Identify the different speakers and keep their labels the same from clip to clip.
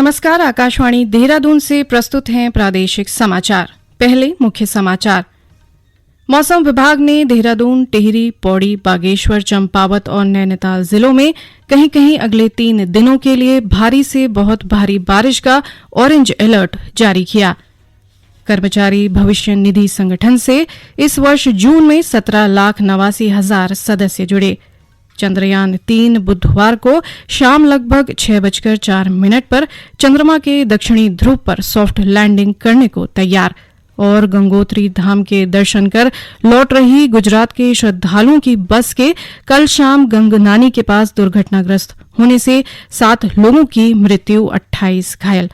Speaker 1: नमस्कार, आकाशवाणी देहरादून से प्रस्तुत हैं प्रादेशिक समाचार। पहले मुख्य समाचार। मौसम विभाग ने देहरादून, टिहरी, पौड़ी, बागेश्वर, चंपावत और नैनीताल जिलों में कहीं कहीं अगले 3 दिनों के लिए भारी से बहुत भारी बारिश का ऑरेंज अलर्ट जारी किया। कर्मचारी भविष्य निधि संगठन से इस वर्ष जून में 17,89,000 सदस्य जुड़े। चंद्रयान 3 बुधवार को शाम लगभग 6:04 पर चंद्रमा के दक्षिणी ध्रुव पर सॉफ्ट लैंडिंग करने को तैयार। और गंगोत्री धाम के दर्शन कर लौट रही गुजरात के श्रद्धालुओं की बस के कल शाम गंगनानी के पास दुर्घटनाग्रस्त होने से 7 लोगों की मृत्यु, 28 घायल।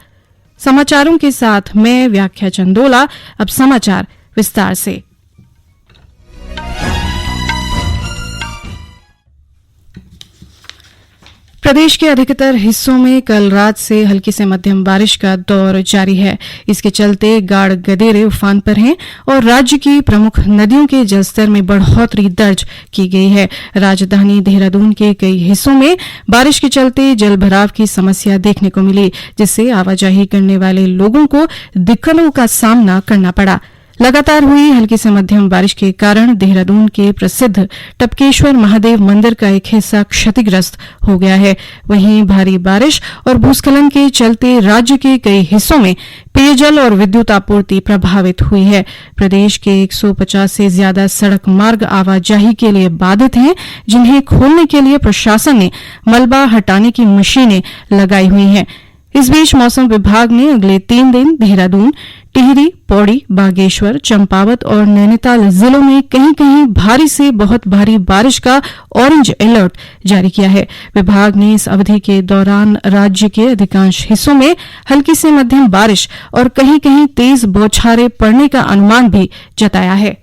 Speaker 1: समाचारों के साथ मैं व्याख्या चंदोला। अब समाचार विस्तार से। प्रदेश के अधिकतर हिस्सों में कल रात से हल्की से मध्यम बारिश का दौर जारी है। इसके चलते गाढ़ गदेरे उफान पर हैं और राज्य की प्रमुख नदियों के जलस्तर में बढ़ोतरी दर्ज की गई है। राजधानी देहरादून के कई हिस्सों में बारिश के चलते जलभराव की समस्या देखने को मिली, जिससे आवाजाही करने वाले लोगों को दिक्कतों का सामना करना पड़ा। लगातार हुई हल्की से मध्यम बारिश के कारण देहरादून के प्रसिद्ध टपकेश्वर महादेव मंदिर का एक हिस्सा क्षतिग्रस्त हो गया है। वहीं भारी बारिश और भूस्खलन के चलते राज्य के कई हिस्सों में पेयजल और विद्युत आपूर्ति प्रभावित हुई है। प्रदेश के 150 से ज्यादा सड़क मार्ग आवाजाही के लिए बाधित हैं, जिन्हें खोलने के लिए प्रशासन ने मलबा हटाने की मशीनें लगाई हुई हैं। इस बीच मौसम विभाग ने अगले 3 दिन देहरादून, टिहरी, पौड़ी, बागेश्वर, चंपावत और नैनीताल जिलों में कहीं कहीं भारी से बहुत भारी बारिश का ऑरेंज अलर्ट जारी किया है। विभाग ने इस अवधि के दौरान राज्य के अधिकांश हिस्सों में हल्की से मध्यम बारिश और कहीं कहीं तेज बौछारें पड़ने का अनुमान भी जताया है।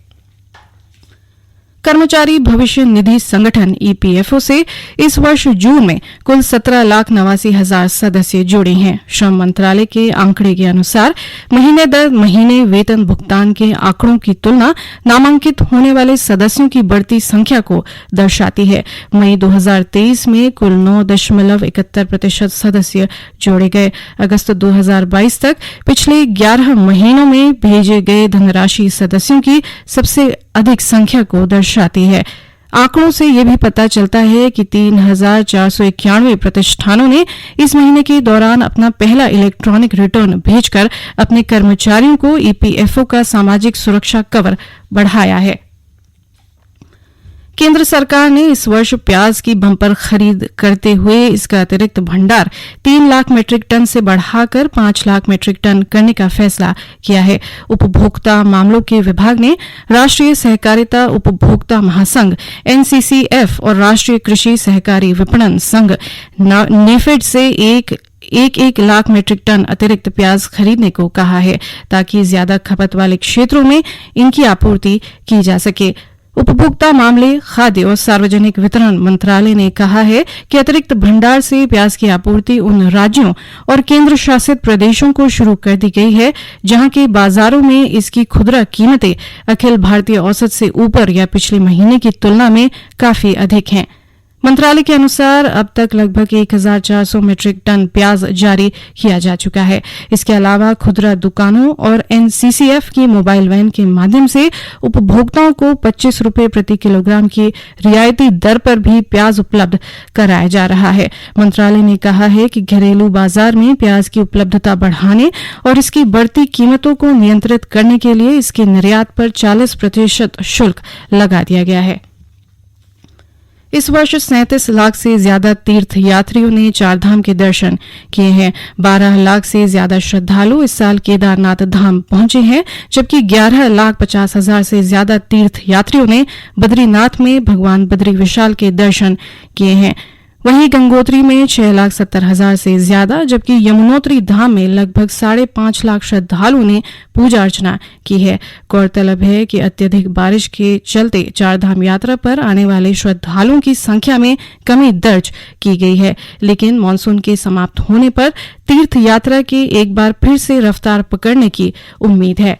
Speaker 1: कर्मचारी भविष्य निधि संगठन ईपीएफओ से इस वर्ष जून में कुल 17,89,000 सदस्य जुड़े हैं। श्रम मंत्रालय के आंकड़े के अनुसार महीने दर महीने वेतन भुगतान के आंकड़ों की तुलना नामांकित होने वाले सदस्यों की बढ़ती संख्या को दर्शाती है। मई 2023 में कुल 9.71% सदस्य जोड़े गए। अगस्त 2022 तक पिछले 11 महीनों में भेजे गए धनराशि सदस्यों की सबसे अधिक संख्या को दर्शाती है। आंकड़ों से यह भी पता चलता है कि 3,491 प्रतिष्ठानों ने इस महीने के दौरान अपना पहला इलेक्ट्रॉनिक रिटर्न भेजकर अपने कर्मचारियों को ईपीएफओ का सामाजिक सुरक्षा कवर बढ़ाया है। केंद्र सरकार ने इस वर्ष प्याज की बंपर खरीद करते हुए इसका अतिरिक्त भंडार 3 लाख मीट्रिक टन से बढ़ाकर 5 लाख मीट्रिक टन करने का फैसला किया है। उपभोक्ता मामलों के विभाग ने राष्ट्रीय सहकारिता उपभोक्ता महासंघ एनसीसीएफ और राष्ट्रीय कृषि सहकारी विपणन संघ नेफेड से एक लाख मीट्रिक टन अतिरिक्त प्याज खरीदने को कहा है, ताकि ज्यादा खपत वाले क्षेत्रों में इनकी आपूर्ति की जा सके। उपभोक्ता मामले, खाद्य और सार्वजनिक वितरण मंत्रालय ने कहा है कि अतिरिक्त भंडार से प्याज की आपूर्ति उन राज्यों और केंद्र शासित प्रदेशों को शुरू कर दी गई है जहां के बाजारों में इसकी खुदरा कीमतें अखिल भारतीय औसत से ऊपर या पिछले महीने की तुलना में काफी अधिक हैं। मंत्रालय के अनुसार अब तक लगभग 1,400 मीट्रिक टन प्याज जारी किया जा चुका है। इसके अलावा खुदरा दुकानों और एनसीसीएफ की मोबाइल वैन के माध्यम से उपभोक्ताओं को 25 रुपये प्रति किलोग्राम की रियायती दर पर भी प्याज उपलब्ध कराया जा रहा है। मंत्रालय ने कहा है कि घरेलू बाजार में प्याज की उपलब्धता बढ़ाने और इसकी बढ़ती कीमतों को नियंत्रित करने के लिए इसके निर्यात पर 40% शुल्क लगा दिया गया है। इस वर्ष 37 लाख से ज्यादा तीर्थ यात्रियों ने चारधाम के दर्शन किए हैं। 12 लाख से ज्यादा श्रद्धालु इस साल केदारनाथ धाम पहुंचे हैं, जबकि 11,50,000 से ज्यादा तीर्थ यात्रियों ने बद्रीनाथ में भगवान बद्री विशाल के दर्शन किए हैं। वहीं गंगोत्री में 6,70,000 से ज्यादा, जबकि यमुनोत्री धाम में लगभग 5.5 लाख श्रद्धालुओं ने पूजा अर्चना की है। गौरतलब है कि अत्यधिक बारिश के चलते चारधाम यात्रा पर आने वाले श्रद्धालुओं की संख्या में कमी दर्ज की गई है, लेकिन मानसून के समाप्त होने पर तीर्थ यात्रा की एक बार फिर से रफ्तार पकड़ने की उम्मीद है।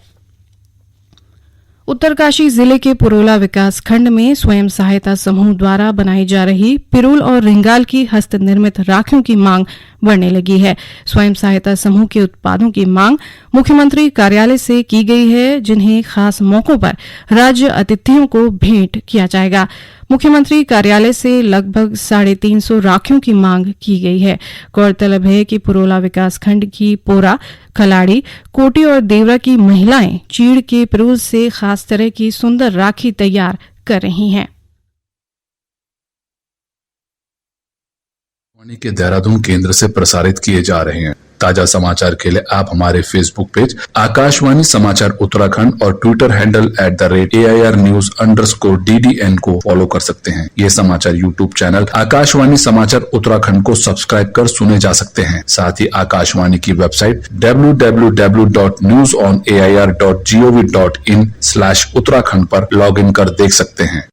Speaker 1: उत्तरकाशी जिले के पुरोला विकास खंड में स्वयं सहायता समूह द्वारा बनाई जा रही पिरूल और रिंगाल की हस्त निर्मित राखियों की मांग बढ़ने लगी है। स्वयं सहायता समूह के उत्पादों की मांग मुख्यमंत्री कार्यालय से की गई है, जिन्हें खास मौकों पर राज्य अतिथियों को भेंट किया जाएगा। मुख्यमंत्री कार्यालय से लगभग 350 राखियों की मांग की गई है। गौरतलब है कि पुरोला विकासखंड की पोरा, खलाड़ी, कोटी और देवरा की महिलाएं चीड़ के पिरूल से खास तरह की सुंदर राखी तैयार कर रही हैं।
Speaker 2: के देहरादून केंद्र से प्रसारित किए जा रहे हैं। ताजा समाचार के लिए आप हमारे फेसबुक पेज आकाशवाणी समाचार उत्तराखंड और ट्विटर हैंडल @AIRnews_DDN को फॉलो कर सकते हैं। ये समाचार यूट्यूब चैनल आकाशवाणी समाचार उत्तराखंड को सब्सक्राइब कर सुने जा सकते हैं। साथ ही आकाशवाणी की वेबसाइट www.newsonair.gov.in/उत्तराखंड पर लॉग इन कर देख सकते हैं।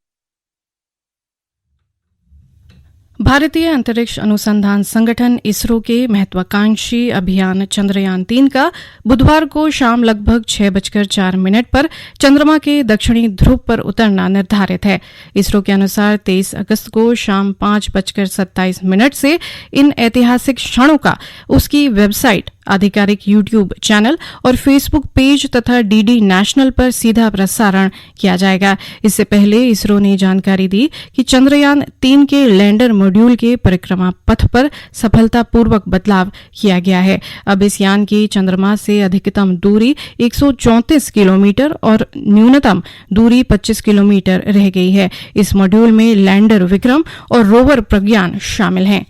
Speaker 1: भारतीय अंतरिक्ष अनुसंधान संगठन इसरो के महत्वाकांक्षी अभियान चंद्रयान 3 का बुधवार को शाम लगभग 6:04 पर चंद्रमा के दक्षिणी ध्रुव पर उतरना निर्धारित है। इसरो के अनुसार 23 अगस्त को शाम 5:27 से इन ऐतिहासिक क्षणों का उसकी वेबसाइट, आधिकारिक यूट्यूब चैनल और फेसबुक पेज तथा डीडी नेशनल पर सीधा प्रसारण किया जाएगा। इससे पहले इसरो ने जानकारी दी कि चंद्रयान 3 के लैंडर मॉड्यूल के परिक्रमा पथ पर सफलतापूर्वक बदलाव किया गया है। अब इस यान की चंद्रमा से अधिकतम दूरी 134 किलोमीटर और न्यूनतम दूरी 25 किलोमीटर रह गई है। इस मॉड्यूल में लैंडर विक्रम और रोवर प्रज्ञान शामिल हैं।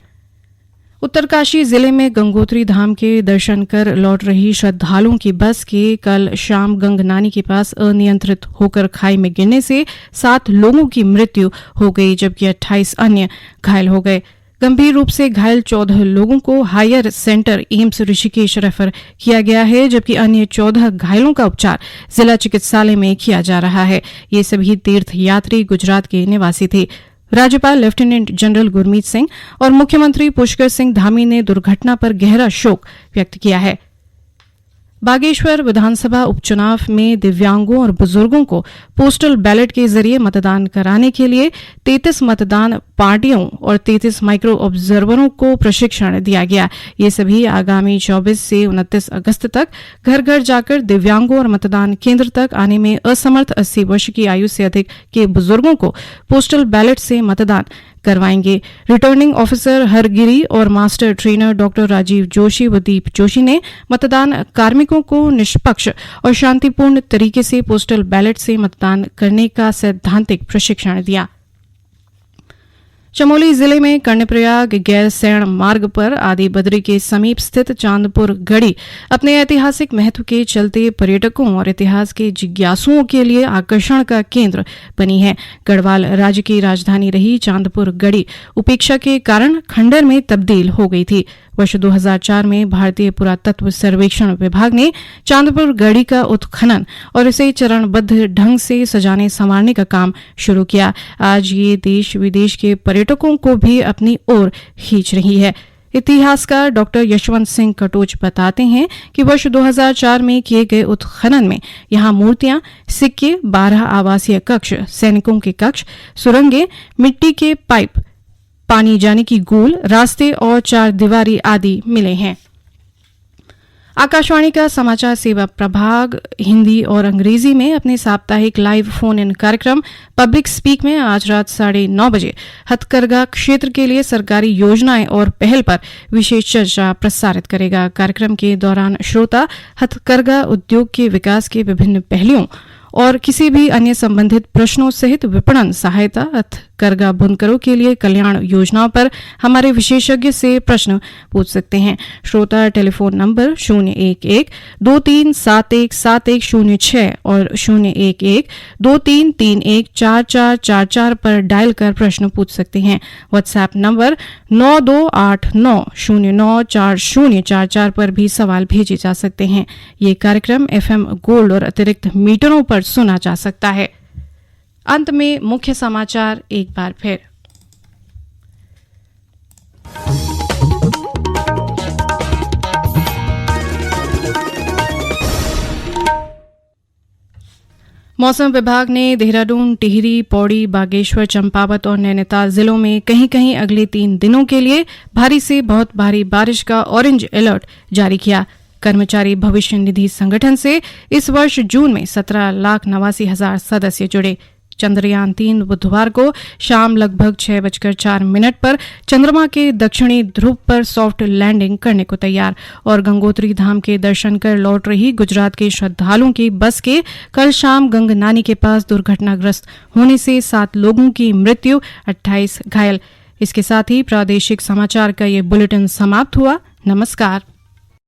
Speaker 1: उत्तरकाशी जिले में गंगोत्री धाम के दर्शन कर लौट रही श्रद्धालुओं की बस के कल शाम गंगनानी के पास अनियंत्रित होकर खाई में गिरने से 7 लोगों की मृत्यु हो गई, जबकि 28 अन्य घायल हो गए। गंभीर रूप से घायल 14 लोगों को higher centre AIIMS Rishikesh refer किया गया है, जबकि अन्य 14 घायलों का उपचार जिला चिकित्सालय में किया जा रहा है। ये सभी तीर्थ यात्री गुजरात के निवासी थे। राज्यपाल लेफ्टिनेंट जनरल गुरमीत सिंह और मुख्यमंत्री पुष्कर सिंह धामी ने दुर्घटना पर गहरा शोक व्यक्त किया है। बागेश्वर विधानसभा उपचुनाव में दिव्यांगों और बुजुर्गों को पोस्टल बैलेट के जरिए मतदान कराने के लिए 33 मतदान पार्टियों और 33 माइक्रो ऑब्जर्वरों को प्रशिक्षण दिया गया। ये सभी आगामी 24 से 29 अगस्त तक घर घर जाकर दिव्यांगों और मतदान केंद्र तक आने में असमर्थ 80 वर्ष की आयु से अधिक के बुजुर्गों को पोस्टल बैलेट से मतदान करवाएंगे। रिटर्निंग ऑफिसर हरगिरी और master trainer doctor Rajiv Joshi व दीप जोशी ने मतदान कार्मिकों को निष्पक्ष और शांतिपूर्ण तरीके से पोस्टल बैलेट से मतदान करने का सैद्धांतिक प्रशिक्षण दिया। चमोली जिले में कर्णप्रयाग गैरसैंण मार्ग पर आदि बद्री के समीप स्थित चांदपुर गढ़ी अपने ऐतिहासिक महत्व के चलते पर्यटकों और इतिहास के जिज्ञासुओं के लिए आकर्षण का केंद्र बनी है। गढ़वाल राज्य की राजधानी रही चांदपुर गढ़ी उपेक्षा के कारण खंडर में तब्दील हो गई थी। वर्ष 2004 में भारतीय पुरातत्व सर्वेक्षण विभाग ने चांदपुर गढ़ी का उत्खनन और इसे चरणबद्ध ढंग से सजाने संवारने का काम शुरू किया। आज ये देश विदेश के पर्यटकों को भी अपनी ओर खींच रही है। इतिहासकार डॉक्टर यशवंत सिंह कटोच बताते हैं कि वर्ष 2004 में किए गए उत्खनन में यहां मूर्तियां, सिक्के, 12 आवासीय कक्ष, सैनिकों के कक्ष, सुरंगें, मिट्टी के पाइप, पानी जाने की गूल, रास्ते और 4 दीवारी आदि मिले हैं। आकाशवाणी का समाचार सेवा प्रभाग हिंदी और अंग्रेजी में अपने साप्ताहिक लाइव फोन इन कार्यक्रम पब्लिक स्पीक में आज रात 9:30 बजे हथकरघा क्षेत्र के लिए सरकारी योजनाएं और पहल पर विशेष चर्चा प्रसारित करेगा। कार्यक्रम के दौरान श्रोता हथकरघा उद्योग के विकास के विभिन्न पहलुओं और किसी भी अन्य संबंधित प्रश्नों सहित विपणन सहायता, हथकरघा बुनकरों के लिए कल्याण योजनाओं पर हमारे विशेषज्ञ से प्रश्न पूछ सकते हैं। श्रोता टेलीफोन नंबर 011-2371-7106 और 011-2331-4444 पर डायल कर प्रश्न पूछ सकते हैं। व्हाट्सएप नंबर 9289094044 पर भी सवाल भेजे जा सकते हैं। ये कार्यक्रम FM गोल्ड और अतिरिक्त मीटरों पर सुना जा सकता है। अंत में मुख्य समाचार एक बार फिर। मौसम विभाग ने देहरादून, टिहरी, पौड़ी, बागेश्वर, चंपावत और नैनीताल जिलों में कहीं कहीं अगले 3 दिनों के लिए भारी से बहुत भारी बारिश का ऑरेंज अलर्ट जारी किया। कर्मचारी भविष्य निधि संगठन से इस वर्ष जून में 17,89,000 सदस्य जुड़े। चंद्रयान 3 बुधवार को शाम लगभग 6:04 पर चंद्रमा के दक्षिणी ध्रुव पर सॉफ्ट लैंडिंग करने को तैयार। और गंगोत्री धाम के दर्शन कर लौट रही गुजरात के श्रद्धालुओं की बस के कल शाम गंगनानी के पास दुर्घटनाग्रस्त होने से 7 लोगों की मृत्यु, 28 घायल। इसके साथ ही प्रादेशिक समाचार का ये बुलेटिन समाप्त हुआ। नमस्कार।